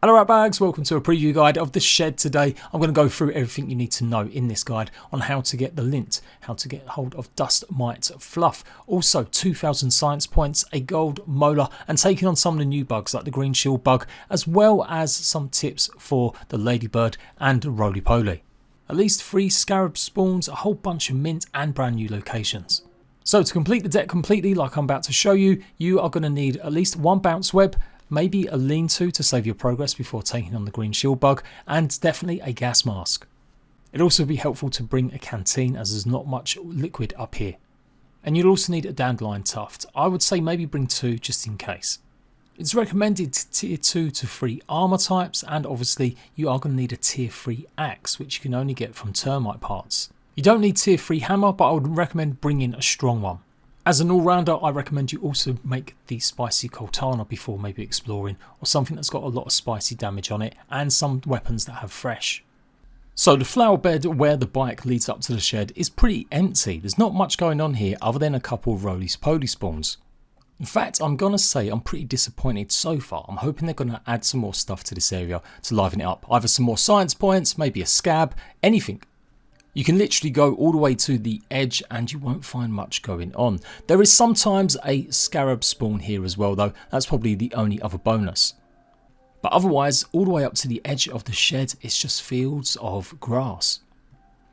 Hello rat bags, welcome to a preview guide of the shed today. I'm going to go through everything you need to know in this guide on how to get the lint, how to get hold of dust mite fluff, also 2000 science points, a gold molar, and taking on some of the new bugs like the green shield bug, as well as some tips for the ladybird and roly poly. At least 3 scarab spawns, a whole bunch of mint and brand new locations. So to complete the deck completely like I'm about to show you, you are going to need at least 1 bounce web, maybe a lean-to save your progress before taking on the green shield bug, and definitely a gas mask. It'd also be helpful to bring a canteen as there's not much liquid up here. And you'll also need a dandelion tuft. I would say maybe bring 2 just in case. It's recommended tier 2 to 3 armor types, and obviously you are going to need a tier 3 axe, which you can only get from termite parts. You don't need tier 3 hammer, but I would recommend bringing a strong one. As an all-rounder, I recommend you also make the spicy Coltana before maybe exploring, or something that's got a lot of spicy damage on it, and some weapons that have fresh. So the flower bed where the bike leads up to the shed is pretty empty. There's not much going on here other than a couple of roly-poly spawns. In fact, I'm going to say I'm pretty disappointed so far. I'm hoping they're going to add some more stuff to this area to liven it up. Either some more science points, maybe a scab, anything. You can literally go all the way to the edge and you won't find much going on. There is sometimes a scarab spawn here as well though, that's probably the only other bonus. But otherwise, all the way up to the edge of the shed, it's just fields of grass.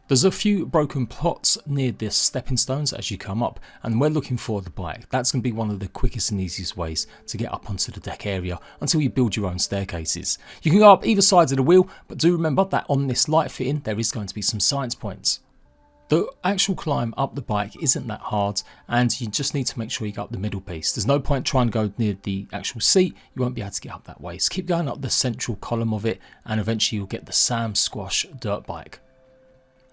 There's a few broken plots near the stepping stones as you come up, and we're looking for the bike. That's going to be one of the quickest and easiest ways to get up onto the deck area until you build your own staircases. You can go up either side of the wheel, but do remember that on this light fitting there is going to be some science points. The actual climb up the bike isn't that hard, and you just need to make sure you get up the middle piece. There's no point trying to go near the actual seat, you won't be able to get up that way. So keep going up the central column of it, and eventually you'll get the Sam Squash dirt bike.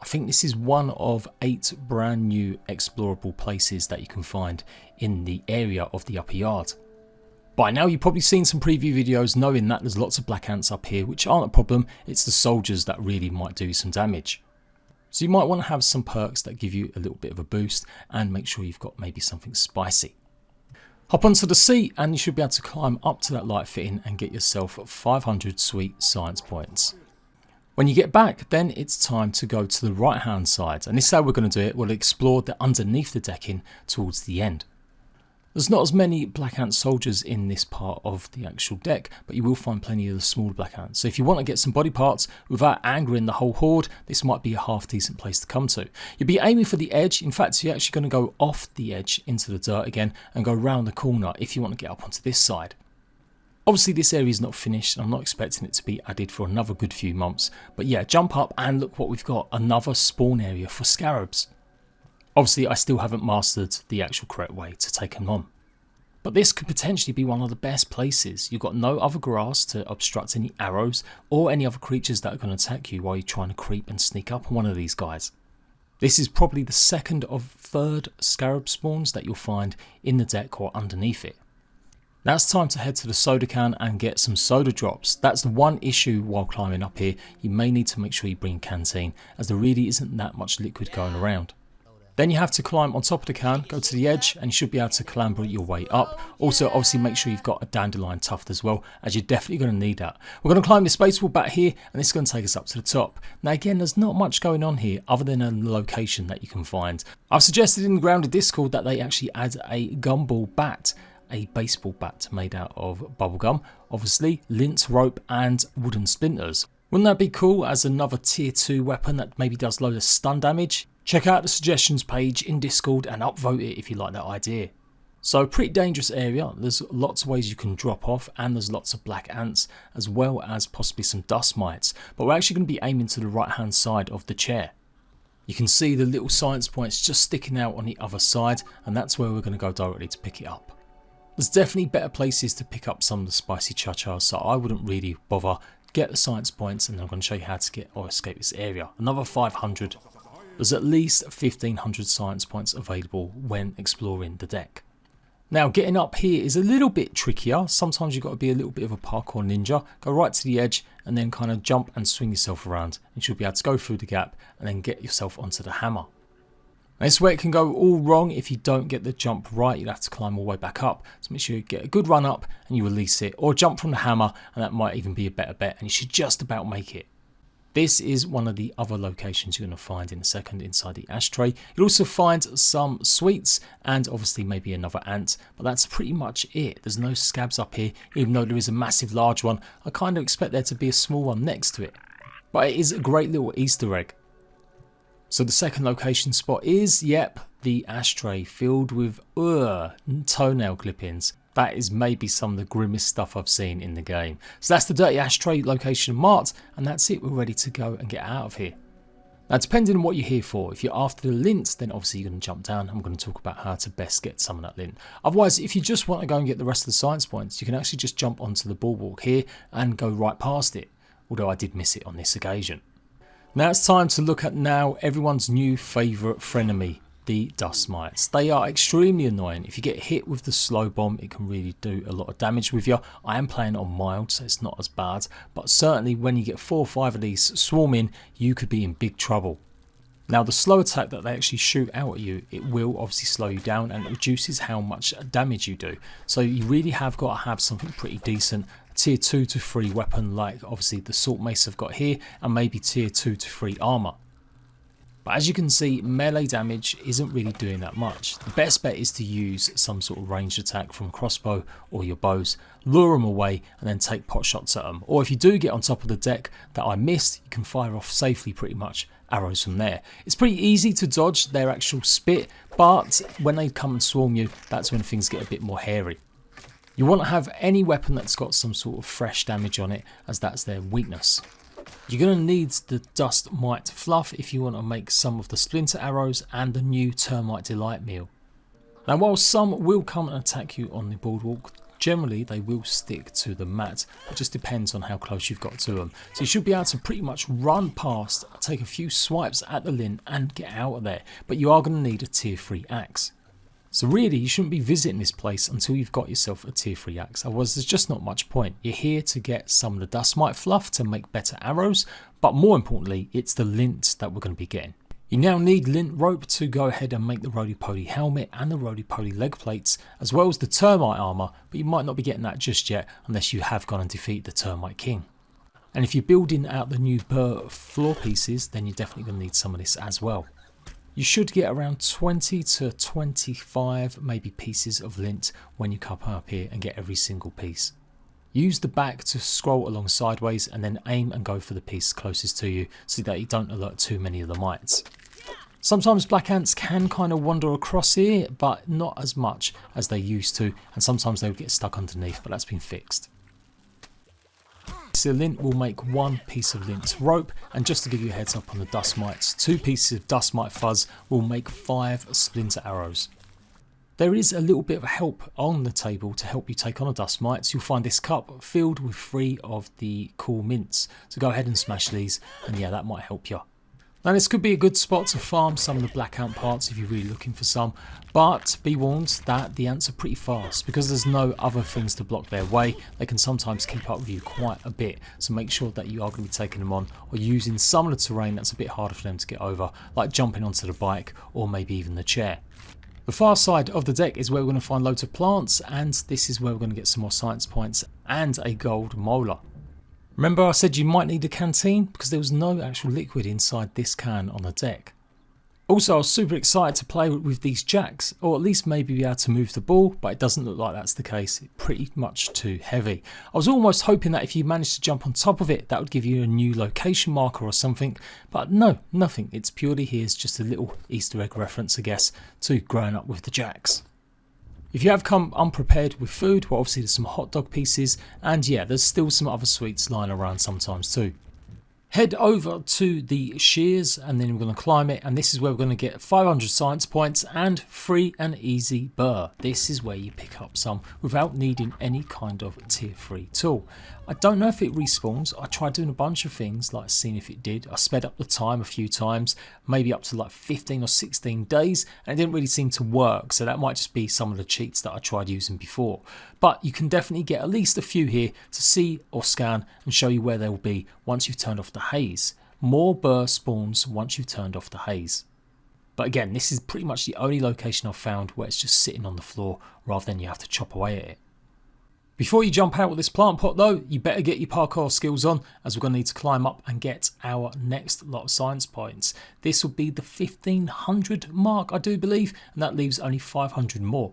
I think this is one of 8 brand new explorable places that you can find in the area of the upper yard. By now you've probably seen some preview videos knowing that there's lots of black ants up here, which aren't a problem, it's the soldiers that really might do some damage. So you might want to have some perks that give you a little bit of a boost, and make sure you've got maybe something spicy. Hop onto the seat and you should be able to climb up to that light fitting and get yourself 500 sweet science points. When you get back, then it's time to go to the right hand side, and this is how we're going to do it. We'll explore the underneath the decking towards the end. There's not as many black ant soldiers in this part of the actual deck, but you will find plenty of the smaller black ants. So if you want to get some body parts without angering the whole horde, this might be a half decent place to come to. You'll be aiming for the edge. In fact, you're actually going to go off the edge into the dirt again and go round the corner if you want to get up onto this side. Obviously this area is not finished, and I'm not expecting it to be added for another good few months, but yeah, jump up and look what we've got, another spawn area for scarabs. Obviously I still haven't mastered the actual correct way to take them on, but this could potentially be one of the best places. You've got no other grass to obstruct any arrows or any other creatures that are going to attack you while you're trying to creep and sneak up on one of these guys. This is probably the 2nd of 3rd scarab spawns that you'll find in the deck or underneath it. Now it's time to head to the soda can and get some soda drops. That's the one issue while climbing up here. You may need to make sure you bring a canteen, as there really isn't that much liquid going around. Then you have to climb on top of the can, go to the edge, and you should be able to clamber your way up. Also obviously make sure you've got a dandelion tuft as well, as you're definitely going to need that. We're going to climb this space wall back here, and this is going to take us up to the top. Now again, there's not much going on here other than a location that you can find. I've suggested in the grounded Discord that they actually add a gumball bat, a baseball bat made out of bubblegum, obviously lint, rope and wooden splinters. Wouldn't that be cool as another tier 2 weapon that maybe does loads of stun damage? Check out the suggestions page in Discord and upvote it if you like that idea. So a pretty dangerous area. There's lots of ways you can drop off, and there's lots of black ants as well as possibly some dust mites, but we're actually going to be aiming to the right hand side of the chair. You can see the little science points just sticking out on the other side, and that's where we're going to go directly to pick it up. There's definitely better places to pick up some of the spicy cha-cha, so I wouldn't really bother. Get the science points and I'm going to show you how to get or escape this area. Another 500. There's at least 1500 science points available when exploring the deck. Now getting up here is a little bit trickier. Sometimes you've got to be a little bit of a parkour ninja. Go right to the edge and then kind of jump and swing yourself around. You should be able to go through the gap and then get yourself onto the hammer. This is where it can go all wrong. If you don't get the jump right, you'll have to climb all the way back up. So make sure you get a good run up and you release it, or jump from the hammer, and that might even be a better bet, and you should just about make it. This is one of the other locations you're going to find in a second inside the ashtray. You'll also find some sweets and obviously maybe another ant, but that's pretty much it. There's no scabs up here, even though there is a massive large one. I kind of expect there to be a small one next to it, but it is a great little Easter egg. So the second location spot is, yep, the ashtray filled with toenail clippings. That is maybe some of the grimmest stuff I've seen in the game. So that's the dirty ashtray location marked, and that's it. We're ready to go and get out of here. Now, depending on what you're here for, if you're after the lint, then obviously you're going to jump down. I'm going to talk about how to best get some of that lint. Otherwise, if you just want to go and get the rest of the science points, you can actually just jump onto the bulwark here and go right past it, although I did miss it on this occasion. Now it's time to look at everyone's new favourite frenemy, the dust mites. They are extremely annoying. If you get hit with the slow bomb, it can really do a lot of damage with you. I am playing on mild, so it's not as bad, but certainly when you get 4 or 5 of these swarming, you could be in big trouble. Now the slow attack that they actually shoot out at you, it will obviously slow you down, and it reduces how much damage you do. So you really have got to have something pretty decent. Tier 2 to 3 weapon like obviously the salt mace I've got here, and maybe tier 2 to 3 armor. But as you can see, melee damage isn't really doing that much. The best bet is to use some sort of ranged attack from crossbow or your bows, lure them away and then take pot shots at them. Or if you do get on top of the deck that I missed, you can fire off safely pretty much arrows from there. It's pretty easy to dodge their actual spit, but when they come and swarm you, that's when things get a bit more hairy. You want to have any weapon that's got some sort of fresh damage on it, as that's their weakness. You're going to need the dust mite fluff if you want to make some of the splinter arrows and the new termite delight meal. Now while some will come and attack you on the boardwalk, generally they will stick to the mat. It just depends on how close you've got to them. So you should be able to pretty much run past, take a few swipes at the lint and get out of there. But you are going to need a tier 3 axe. So really, you shouldn't be visiting this place until you've got yourself a tier 3 axe, otherwise there's just not much point. You're here to get some of the dust mite fluff to make better arrows, but more importantly, it's the lint that we're going to be getting. You now need lint rope to go ahead and make the roly-poly helmet and the roly-poly leg plates, as well as the termite armor, but you might not be getting that just yet unless you have gone and defeated the termite king. And if you're building out the new burr floor pieces, then you're definitely going to need some of this as well. You should get around 20 to 25 maybe pieces of lint when you come up here and get every single piece. Use the back to scroll along sideways and then aim and go for the piece closest to you so that you don't alert too many of the mites. Sometimes black ants can kind of wander across here, but not as much as they used to, and sometimes they'll get stuck underneath, but that's been fixed. So lint will make 1 piece of lint rope, and just to give you a heads up on the dust mites, 2 pieces of dust mite fuzz will make 5 splinter arrows. There is a little bit of help on the table to help you take on a dust mites. You'll find this cup filled with 3 of the cool mints, so go ahead and smash these, and yeah, that might help you. Now this could be a good spot to farm some of the black ant parts if you're really looking for some, but be warned that the ants are pretty fast. Because there's no other things to block their way, they can sometimes keep up with you quite a bit, so make sure that you are going to be taking them on or using some of the terrain that's a bit harder for them to get over, like jumping onto the bike or maybe even the chair. The far side of the deck is where we're going to find loads of plants, and this is where we're going to get some more science points and a gold molar. Remember I said you might need a canteen because there was no actual liquid inside this can on the deck. Also I was super excited to play with these jacks, or at least maybe be able to move the ball, but it doesn't look like that's the case. It's pretty much too heavy. I was almost hoping that if you managed to jump on top of it that would give you a new location marker or something, but no, nothing. It's purely here's just a little Easter egg reference I guess to growing up with the jacks. If you have come unprepared with food, well obviously there's some hot dog pieces, and yeah, there's still some other sweets lying around sometimes too. Head over to the shears and then we're going to climb it, and this is where we're going to get 500 science points and free and easy burr. This is where you pick up some without needing any kind of tier 3 tool. I don't know if it respawns. I tried doing a bunch of things like seeing if it did. I sped up the time a few times, maybe up to like 15 or 16 days, and it didn't really seem to work, so that might just be some of the cheats that I tried using before. But you can definitely get at least a few here to see or scan and show you where they will be once you've turned off the haze. More burr spawns once you've turned off the haze. But again, this is pretty much the only location I've found where it's just sitting on the floor rather than you have to chop away at it. Before you jump out with this plant pot though, you better get your parkour skills on, as we're going to need to climb up and get our next lot of science points. This will be the 1500 mark, I do believe, and that leaves only 500 more.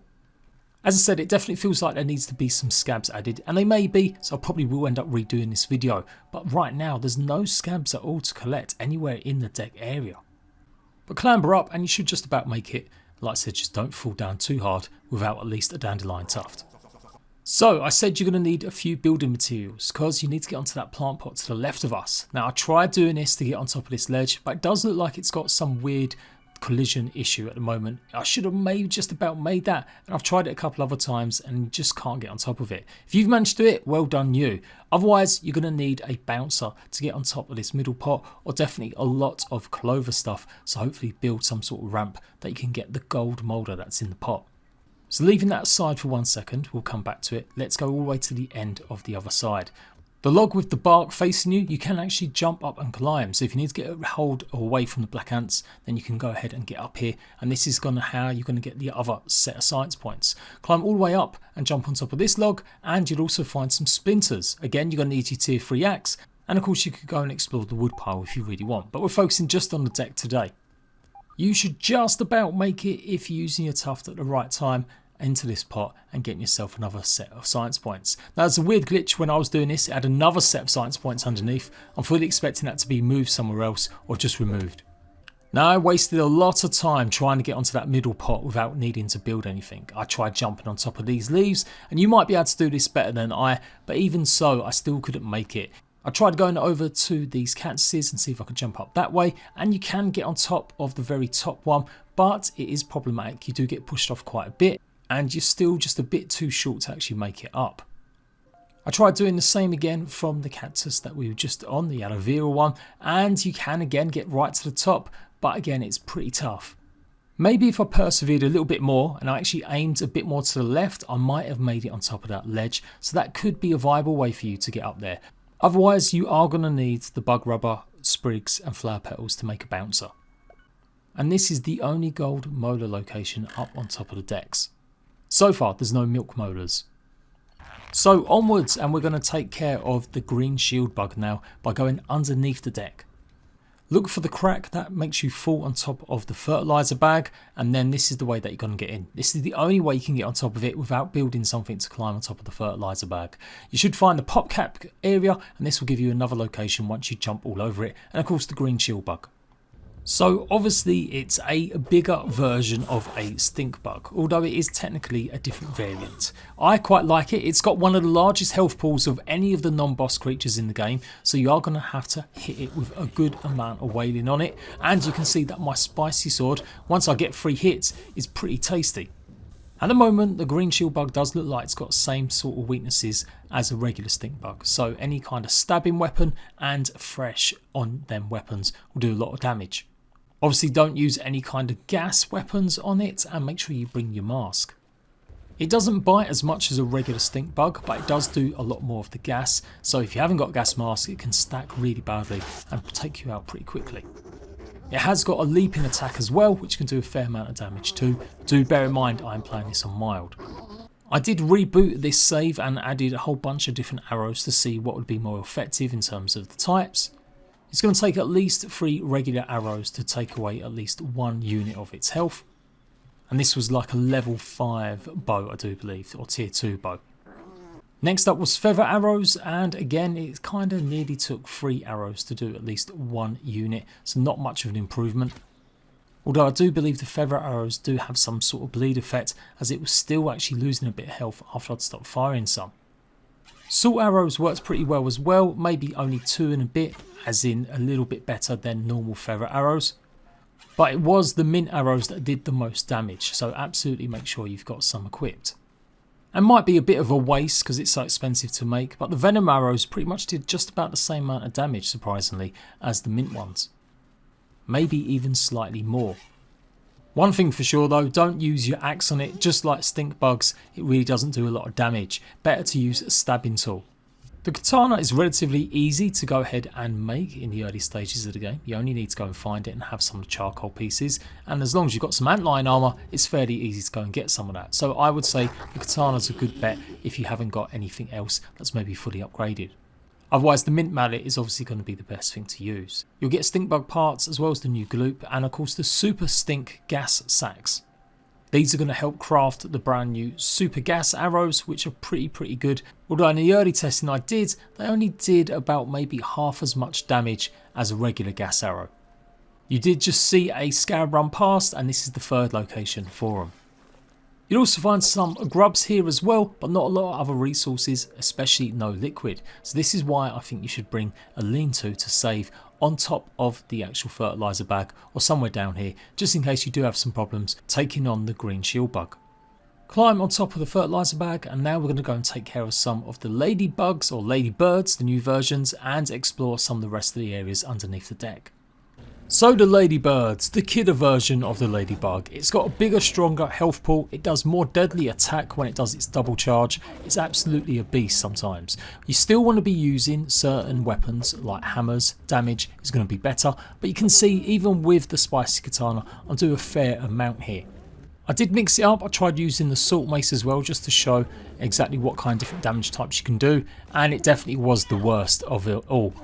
As I said, it definitely feels like there needs to be some scabs added, and they may be, so I probably will end up redoing this video. But right now, there's no scabs at all to collect anywhere in the deck area. But clamber up and you should just about make it. Like I said, just don't fall down too hard without at least a dandelion tuft. So I said you're going to need a few building materials because you need to get onto that plant pot to the left of us. Now I tried doing this to get on top of this ledge, but it does look like it's got some weird collision issue at the moment. I should have just about made that, and I've tried it a couple other times and you just can't get on top of it. If you've managed to do it, well done you. Otherwise you're going to need a bouncer to get on top of this middle pot, or definitely a lot of clover stuff, so hopefully build some sort of ramp that you can get the gold molar that's in the pot. So leaving that aside for 1 second, we'll come back to it. Let's go all the way to the end of the other side. The log with the bark facing you, you can actually jump up and climb. So if you need to get a hold away from the black ants, then you can go ahead and get up here. And this is how you're going to get the other set of science points. Climb all the way up and jump on top of this log, and you'll also find some splinters. Again, you're going to need your tier 3 axe. And of course you could go and explore the wood pile if you really want. But we're focusing just on the deck today. You should just about make it if you're using your tuft at the right time into this pot and getting yourself another set of science points. Now there's a weird glitch when I was doing this, it had another set of science points underneath. I'm fully expecting that to be moved somewhere else or just removed. Now I wasted a lot of time trying to get onto that middle pot without needing to build anything. I tried jumping on top of these leaves, and you might be able to do this better than I, but even so I still couldn't make it. I tried going over to these cactuses and see if I could jump up that way, and you can get on top of the very top one, but it is problematic. You do get pushed off quite a bit, and you're still just a bit too short to actually make it up. I tried doing the same again from the cactus that we were just on, the aloe vera one, and you can again get right to the top, but again it's pretty tough. Maybe if I persevered a little bit more and I actually aimed a bit more to the left, I might have made it on top of that ledge, so that could be a viable way for you to get up there. Otherwise you are going to need the bug rubber, sprigs and flower petals to make a bouncer. And this is the only gold molar location up on top of the decks. So far there's no milk molars. So onwards, and we're going to take care of the green shield bug now by going underneath the deck. Look for the crack that makes you fall on top of the fertilizer bag, and then this is the way that you're going to get in. This is the only way you can get on top of it without building something to climb on top of the fertilizer bag. You should find the pop cap area, and this will give you another location once you jump all over it, and of course the green shield bug. So obviously it's a bigger version of a stink bug, although it is technically a different variant. I quite like it. It's got one of the largest health pools of any of the non-boss creatures in the game, so you are going to have to hit it with a good amount of wailing on it. And you can see that my spicy sword, once I get 3 hits, is pretty tasty. At the moment, the green shield bug does look like it's got the same sort of weaknesses as a regular stink bug, so any kind of stabbing weapon and fresh on them weapons will do a lot of damage. Obviously don't use any kind of gas weapons on it, and make sure you bring your mask. It doesn't bite as much as a regular stink bug, but it does do a lot more of the gas, so if you haven't got a gas mask it can stack really badly and take you out pretty quickly. It has got a leaping attack as well, which can do a fair amount of damage too. Do bear in mind I am playing this on mild. I did reboot this save and added a whole bunch of different arrows to see what would be more effective in terms of the types. It's going to take at least 3 regular arrows to take away at least 1 unit of its health. And this was like a level 5 bow, I do believe, or tier 2 bow. Next up was feather arrows, and again it kind of nearly took 3 arrows to do at least 1 unit, so not much of an improvement. Although I do believe the feather arrows do have some sort of bleed effect, as it was still actually losing a bit of health after I'd stopped firing some. Salt arrows worked pretty well as well, maybe only 2 and a bit, as in a little bit better than normal feather arrows. But it was the mint arrows that did the most damage, so absolutely make sure you've got some equipped. And might be a bit of a waste because it's so expensive to make, but the venom arrows pretty much did just about the same amount of damage, surprisingly, as the mint ones. Maybe even slightly more. One thing for sure though, don't use your axe on it. Just like stink bugs, it really doesn't do a lot of damage. Better to use a stabbing tool. The katana is relatively easy to go ahead and make in the early stages of the game. You only need to go and find it and have some of the charcoal pieces, and as long as you've got some antlion armour, it's fairly easy to go and get some of that. So I would say the katana's a good bet if you haven't got anything else that's maybe fully upgraded. Otherwise, the mint mallet is obviously going to be the best thing to use. You'll get stink bug parts as well as the new gloop, and of course the super stink gas sacks. These are going to help craft the brand new super gas arrows, which are pretty good. Although in the early testing I did, they only did about maybe half as much damage as a regular gas arrow. You did just see a Scarab run past, and this is the third location for them. You'll also find some grubs here as well, but not a lot of other resources, especially no liquid. So this is why I think you should bring a lean-to save on top of the actual fertilizer bag or somewhere down here, just in case you do have some problems taking on the green shield bug. Climb on top of the fertilizer bag, and now we're going to go and take care of some of the ladybugs or ladybirds, the new versions, and explore some of the rest of the areas underneath the deck. So the ladybirds, the kidder version of the ladybug. It's got a bigger, stronger health pool. It does more deadly attack when it does its double charge. It's absolutely a beast sometimes. You still want to be using certain weapons like hammers. Damage is going to be better, but you can see even with the spicy katana, I'll do a fair amount here. I did mix it up. I tried using the salt mace as well, just to show exactly what kind of different damage types you can do, and it definitely was the worst of it all.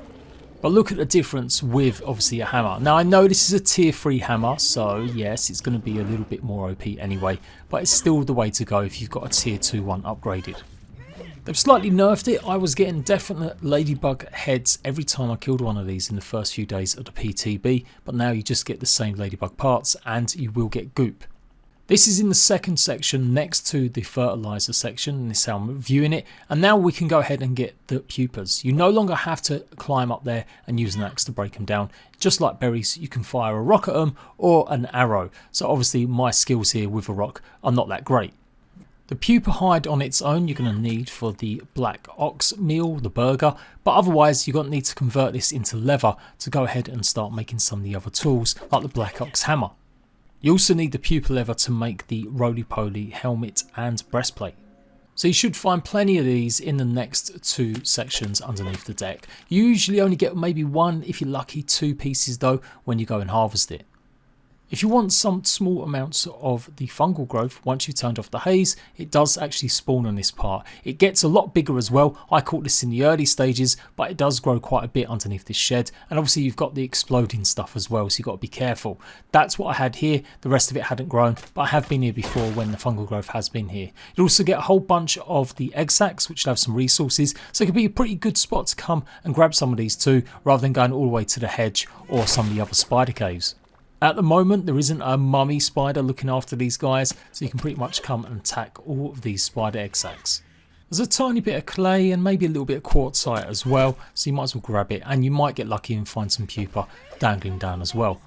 But look at the difference with obviously a hammer. Now I know this is a tier 3 hammer, so yes, it's going to be a little bit more OP anyway, but it's still the way to go if you've got a tier 2 one upgraded. They've slightly nerfed it. I was getting definite ladybug heads every time I killed one of these in the first few days of the PTB, but now you just get the same ladybug parts and you will get goop. This is in the second section next to the fertilizer section, and this is how I'm viewing it. And now we can go ahead and get the pupas. You no longer have to climb up there and use an axe to break them down. Just like berries, you can fire a rock at them or an arrow. So obviously my skills here with a rock are not that great. The pupa hide on its own you're going to need for the black ox meal, the burger, but otherwise you're going to need to convert this into leather to go ahead and start making some of the other tools like the black ox hammer. You also need the pupa leather to make the roly-poly helmet and breastplate. So you should find plenty of these in the next 2 sections underneath the deck. You usually only get maybe 1, if you're lucky, 2 pieces though when you go and harvest it. If you want some small amounts of the fungal growth, once you've turned off the haze, it does actually spawn on this part. It gets a lot bigger as well. I caught this in the early stages, but it does grow quite a bit underneath this shed. And obviously you've got the exploding stuff as well, so you've got to be careful. That's what I had here. The rest of it hadn't grown, but I have been here before when the fungal growth has been here. You'll also get a whole bunch of the egg sacs, which will have some resources. So it could be a pretty good spot to come and grab some of these too, rather than going all the way to the hedge or some of the other spider caves. At the moment, there isn't a mummy spider looking after these guys, so you can pretty much come and attack all of these spider egg sacs. There's a tiny bit of clay and maybe a little bit of quartzite as well, so you might as well grab it, and you might get lucky and find some pupa dangling down as well.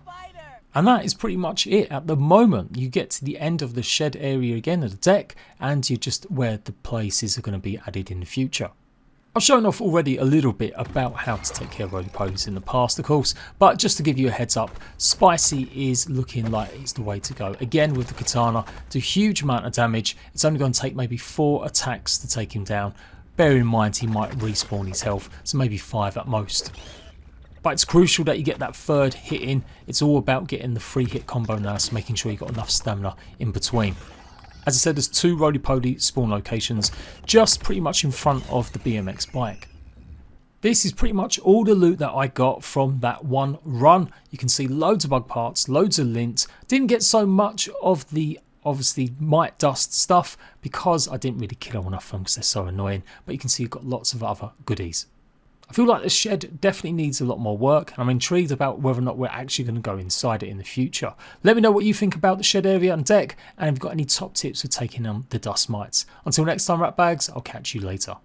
And that is pretty much it at the moment. You get to the end of the shed area again of the deck, and you're just where the places are going to be added in the future. I've shown off already a little bit about how to take care of roly-polies in the past, of course, but just to give you a heads up, spicy is looking like it's the way to go. Again, with the katana, do a huge amount of damage. It's only going to take maybe 4 attacks to take him down. Bear in mind he might respawn his health, so maybe 5 at most. But it's crucial that you get that 3rd hit in. It's all about getting the 3-hit combo now, so making sure you've got enough stamina in between. As I said, there's 2 roly-poly spawn locations just pretty much in front of the BMX bike. This is pretty much all the loot that I got from that one run. You can see loads of bug parts, loads of lint. Didn't get so much of the obviously MITE dust stuff because I didn't really kill enough of them because they're so annoying. But you can see you've got lots of other goodies. I feel like the shed definitely needs a lot more work, and I'm intrigued about whether or not we're actually going to go inside it in the future. Let me know what you think about the shed area and deck, and if you've got any top tips for taking on the dust mites. Until next time, rat bags, I'll catch you later.